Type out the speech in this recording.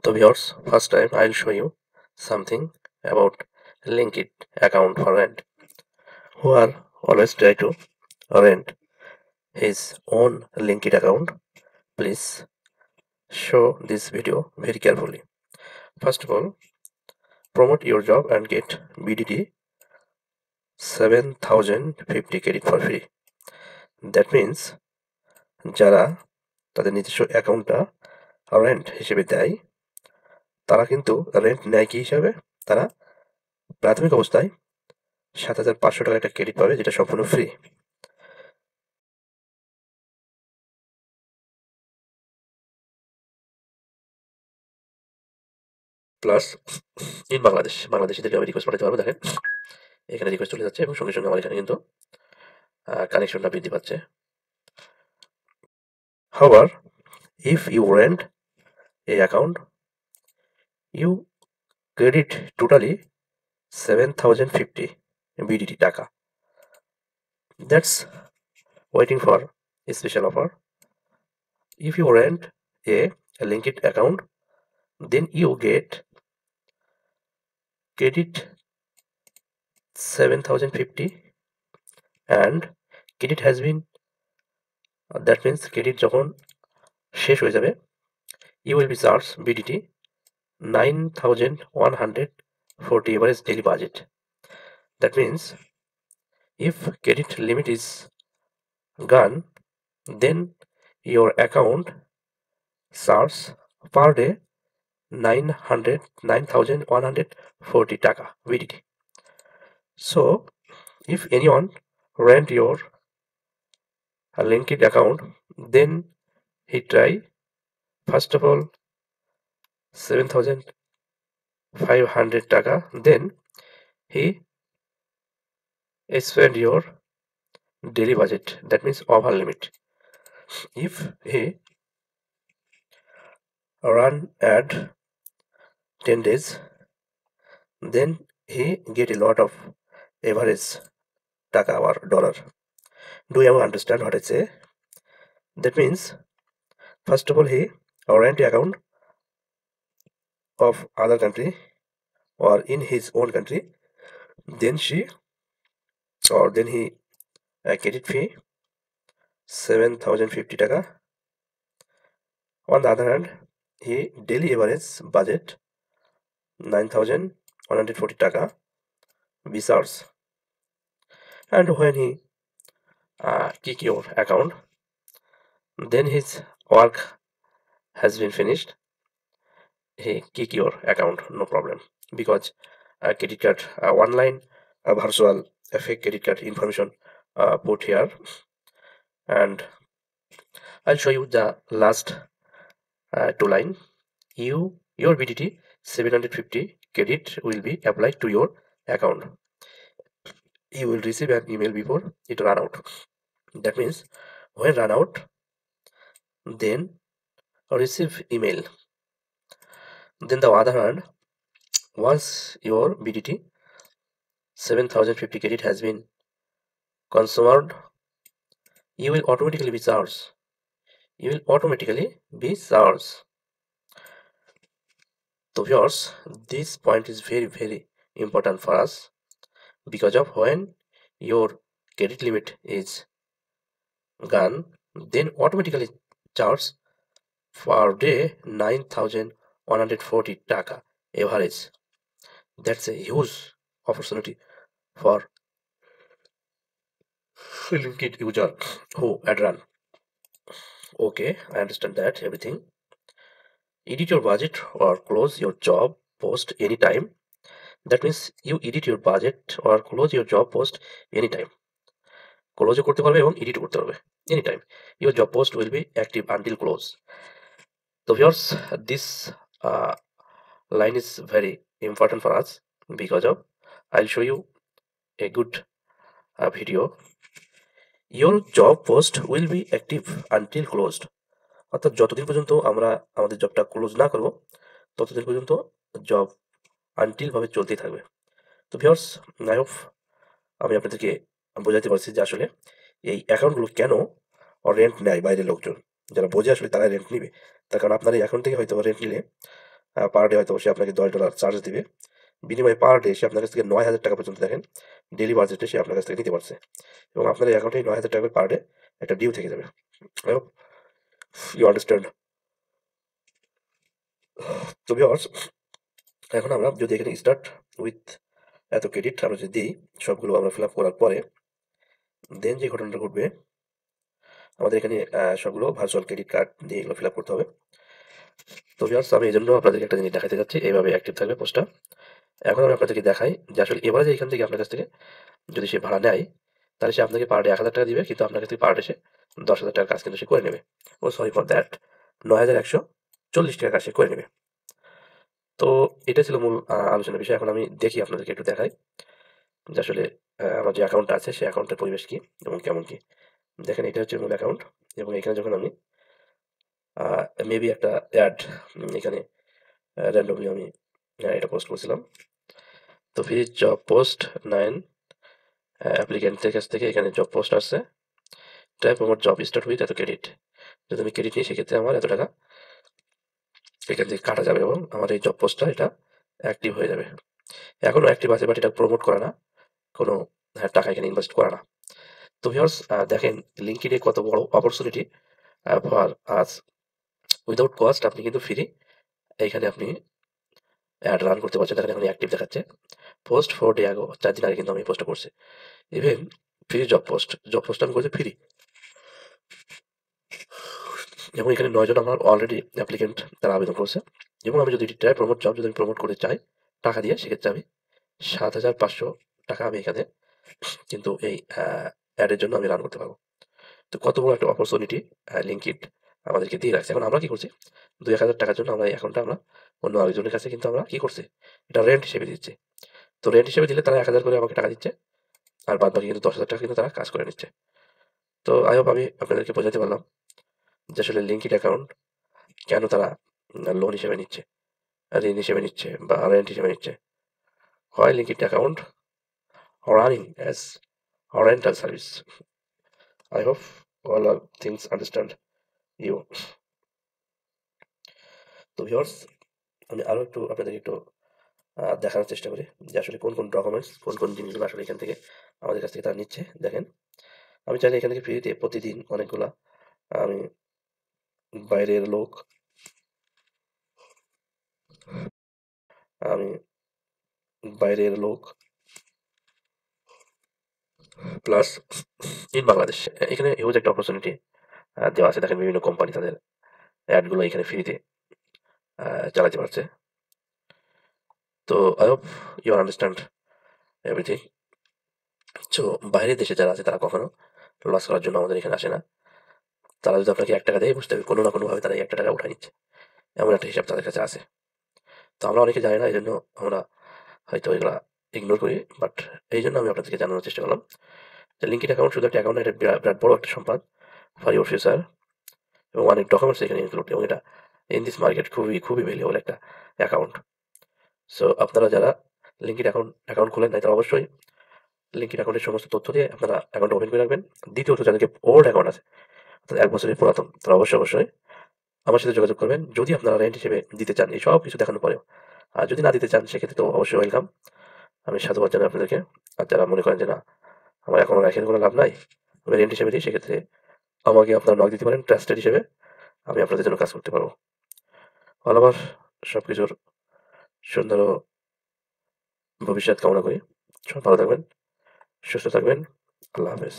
So viewers, first time I'll show you something about Linkit account for rent. Who are always try to rent his own Linkit account. Please show this video very carefully. First of all, promote your job and get BDT 7050 credit for free. That means যারা তাদের নিজস্ব অ্যাকাউন্টটা rent হিসেবে দেয় তারা কিন্তু rent নেয় কি হিসাবে তারা প্রাথমিক অবস্থায় 7500 টাকা একটা ক্রেডিট পাবে যেটা সম্পূর্ণ ফ্রি। প্লাস ইন বাংলাদেশিদেরকে আমি রিকোয়েস্ট পাঠাতে পারবো। দেখেন এখানে রিকোয়েস্ট চলে যাচ্ছে এবং সঙ্গে সঙ্গে আমার এখানে কিন্তু কানেকশনটা বৃদ্ধি পাচ্ছে। However, if you rent a account, you credit totally 7050 BDT টাকা. That's waiting for a special offer. If you rent a Linkit account, then you get credit 7050 and credit has been that means credit যখন শেষ হয়ে যাবে you will be charged BDT 9140 average daily budget. That means if credit limit is gone, then your account charges per day 9140 taka BDT. So if anyone rent your Linkit account, then he try first of all 7500 taka, then he spend your daily budget, that means over limit. If he run ad 10 days, then he get a lot of average taka or dollar. Do you understand what I say? That means first of all he rent account of other country or in his own country, then he credit fee 7050 taka. On the other hand, he daily average budget 9140 taka visas. And when he kick your account, then his work has been finished, he kick your account, no problem, because credit card online virtual fake credit card information put here, and I'll show you the last two line. Your BDT 750 credit will be applied to your account. You will receive an email before it run out. That means when run out, then receive email. Then the other hand, once your BDT 7050 credit has been consumed, you will automatically be charged. So viewers, this point is very important for us, because of when your credit limit is gone, then automatically charge per day 9140 taka average. That's a huge opportunity for Linkit user who ad run. Okay, I understand that everything. Edit your budget or close your job post anytime. That means you edit your budget or close your job post anytime. Close করতে পারবে এবং edit করতে পারবে anytime. Your job post will be active until close. So viewers, this line is very important for us, because of I'll show you a good video. Your job post will be active until closed. অর্থাৎ যতদিন পর্যন্ত আমরা আমাদের জবটা close না করব ততদিন পর্যন্ত জব আনটিল ভাবে চলতেই থাকবে। তো ভিউয়ার্স, আই হোপ আমি আপনাদেরকে বোঝাতে পারছি যে আসলে এই অ্যাকাউন্টগুলো কেন রেন্ট নেয় বাইরের লোকজন। যারা বোঝে আসলে তারা রেন্ট নিবে, তার কারণ আপনার এই অ্যাকাউন্ট থেকে হয়তো রেন্ট নিলে পার ডে হয়তো সে আপনাকে $10 চার্জ দিবে, বিনিময়ে পার ডে সে আপনার কাছ থেকে 9,000 টাকা পর্যন্ত দেখেন ডেলি বাজেটে সে আপনার কাছ থেকে নিতে পারছে, এবং আপনার এই অ্যাকাউন্টে 9,000 টাকা পার ডে একটা ডিউ থেকে যাবে। I hope you understand. তো ভিউয়ার্স, এখন আমরা যদি এখানে স্টার্ট উইথ এত ক্রেডিট আমরা যদি দিই, সবগুলো আমরা ফিল আপ করার পরে দেন যে ঘটনাটা ঘটবে, আমাদের এখানে সবগুলো ভার্চুয়াল ক্রেডিট কার্ড দিয়ে এগুলো ফিল আপ করতে হবে। তো ভিউয়ার্স, আমি এই জন্য আপনাদেরকে একটা জিনিস দেখাতে যাচ্ছি, এইভাবে অ্যাক্টিভ থাকবে পোস্টটা। এখন আমি আপনাদেরকে দেখাই যে আসলে এবারে যে এখান থেকে আপনার কাছ থেকে যদি সে ভাড়া নেয়, তাহলে সে আপনাকে পার ডে 1,000 টাকা দিবে, কিন্তু আপনার কাছ থেকে পার ডে সে 10,000 টাকার কাজ কিন্তু সে করে নেবে। ও সরি ফর দ্যাট, 9,140 টাকার কাজ সে করে নেবে। তো এটা ছিল মূল আলোচনার বিষয়। এখন আমি দেখি আপনাদেরকে একটু দেখাই যে আসলে আমার যে অ্যাকাউন্টটা আছে সেই অ্যাকাউন্টের পরিবেশ কি এবং কেমন কি। দেখেন, এটা হচ্ছে মূল অ্যাকাউন্ট, এবং এখানে যখন আমি মেবি একটা অ্যাড এখানে র্যান্ডমলি আমি এটা পোস্ট করছিলাম। তো ফ্রি জব পোস্ট 9 অ্যাপ্লিকেন্টের কাছ থেকে এখানে জব পোস্ট আসছে, টাইপ আমার জব স্টার্ট উইথ এত ক্রেডিট। যদি আমি ক্রেডিট নিই সেক্ষেত্রে আমার এত টাকা এখান থেকে কাটা যাবে, এবং আমার এই জব পোস্টটা এটা অ্যাক্টিভ হয়ে যাবে। এখনও অ্যাক্টিভ আছে, বাট এটা প্রমোট করে না, কোনো টাকা এখানে ইনভেস্ট করে না। তো ভিউয়ার্স, দেখেন লিঙ্কডইনে কত বড় opportunity for us. Without cost আপনি কিন্তু ফ্রি এইখানে আপনি অ্যাড রান করতে পারছেন। দেখেন এখন অ্যাক্টিভ দেখাচ্ছে, পোস্ট 4 ডে আগো, 4 দিন আগে কিন্তু আমি এই পোস্টটা করছি। ইভেন ফ্রি জব পোস্ট আমি করছি ফ্রি, এবং এখানে 9 জন আমার অলরেডি অ্যাপ্লিকেন্ট তারা আবেদন করছে। এবং আমি যদি ট্রাই প্রমোট জব যদি আমি প্রমোট করতে চাই টাকা দিয়ে, সেক্ষেত্রে আমি 7,500 টাকা আমি এখানে কিন্তু এই অ্যাডের জন্য আমি রান করতে পারবো। তো কত বড় একটা অপরচুনিটি লিঙ্কড আমাদেরকে দিয়ে রাখছে। এখন আমরা কি করছি, 2-1,000 টাকার জন্য আমরা এই অ্যাকাউন্টটা আমরা অন্য আরেকজনের কাছে কিন্তু আমরা কি করছি, এটা রেন্ট হিসেবে দিচ্ছি। তো রেন্ট হিসেবে দিলে তারা 1,000 করে আমাকে টাকা দিচ্ছে, আর বাদ বাকি কিন্তু 10,000 টাকা কিন্তু তারা কাজ করে নিচ্ছে। তো আই হোপ আমি আপনাদেরকে বোঝাতে পারলাম যে আসলে লিঙ্কড অ্যাকাউন্ট কেন তারা লোন হিসেবে নিচ্ছে, ঋণ হিসেবে নিচ্ছে বা রেন্ট হিসেবে নিচ্ছে। হয় linked account running as rental service. I hope all are things understand you. তো ভিউয়ার্স, আমি আরও একটু আপনাদেরকে একটু দেখানোর চেষ্টা করি যে আসলে কোন কোন ডকুমেন্টস, কোন কোন জিনিসগুলো আসলে এখান থেকে আমাদের কাছ থেকে তারা নিচ্ছে। দেখেন, আমি চাইলে এখান থেকে ফ্রিতে প্রতিদিন অনেকগুলা আমি বাইরের লোক আমি বাইরের লোক প্লাস ইন বাংলাদেশ, এখানে হিউজ একটা অপরচুনিটি দেওয়া আছে। দেখেন, বিভিন্ন কোম্পানি তাদের অ্যাডগুলো এখানে ফ্রিতে চালাতে পারছে। তো I hope you understand everything. So বাইরের দেশে যারা আছে তারা কখনো লস করার জন্য আমাদের এখানে আসে না। তারা যদি আপনাকে 1 টাকা দেয়, বুঝতে হবে কোনো না কোনোভাবে তারা এই 1 টাকা উঠায় নিচ্ছে, এমন একটা হিসাব তাদের কাছে আছে। তো আমরা অনেকে জানি না, এই জন্য আমরা হয়তো এগুলা ইগনোর করি, বাট এই জন্য আমি আপনাদেরকে জানানোর চেষ্টা করলাম যে লিঙ্কড অ্যাকাউন্ট শুধু একটা অ্যাকাউন্ট, এটা বিরাট বড় একটা সম্পদ ফর ইউর ফিউচার, এবং অনেক ডকুমেন্টস এখানে ইনক্লুড, এবং এটা ইন দিস মার্কেট খুবই খুবই ভ্যালুয়েবল একটা অ্যাকাউন্ট। সো আপনারা যারা লিঙ্কড অ্যাকাউন্ট খোলেন নাই, তারা অবশ্যই লিঙ্কড অ্যাকাউন্টের সমস্ত তথ্য দিয়ে আপনারা অ্যাকাউন্ট ওপেন করে রাখবেন। দ্বিতীয়ত, যাদেরকে ওল্ড অ্যাকাউন্ট আছে, অর্থাৎ 1 বছরের পুরাতন, তারা অবশ্যই আমার সাথে যোগাযোগ করবেন যদি আপনারা রেন্ট হিসেবে দিতে চান, এই সব কিছু দেখানোর পরেও। আর যদি না দিতে চান, সেক্ষেত্রে তো অবশ্যই ওয়েলকাম, আমি সাধুবাদ জানাই আপনাদেরকে। আর যারা মনে করেন যে না, আমার এখন রেখে কোনো লাভ নাই, আমি রেন্ট হিসেবে দিই, সেক্ষেত্রে আমাকে আপনারা নক দিতে পারেন ট্রাস্টেড হিসেবে, আমি আপনাদের জন্য কাজ করতে পারবো। অল ওভার সব কিছুর সুন্দর ভবিষ্যৎ কামনা করি। সব ভালো থাকবেন, সুস্থ থাকবেন। আল্লাহ হাফেজ।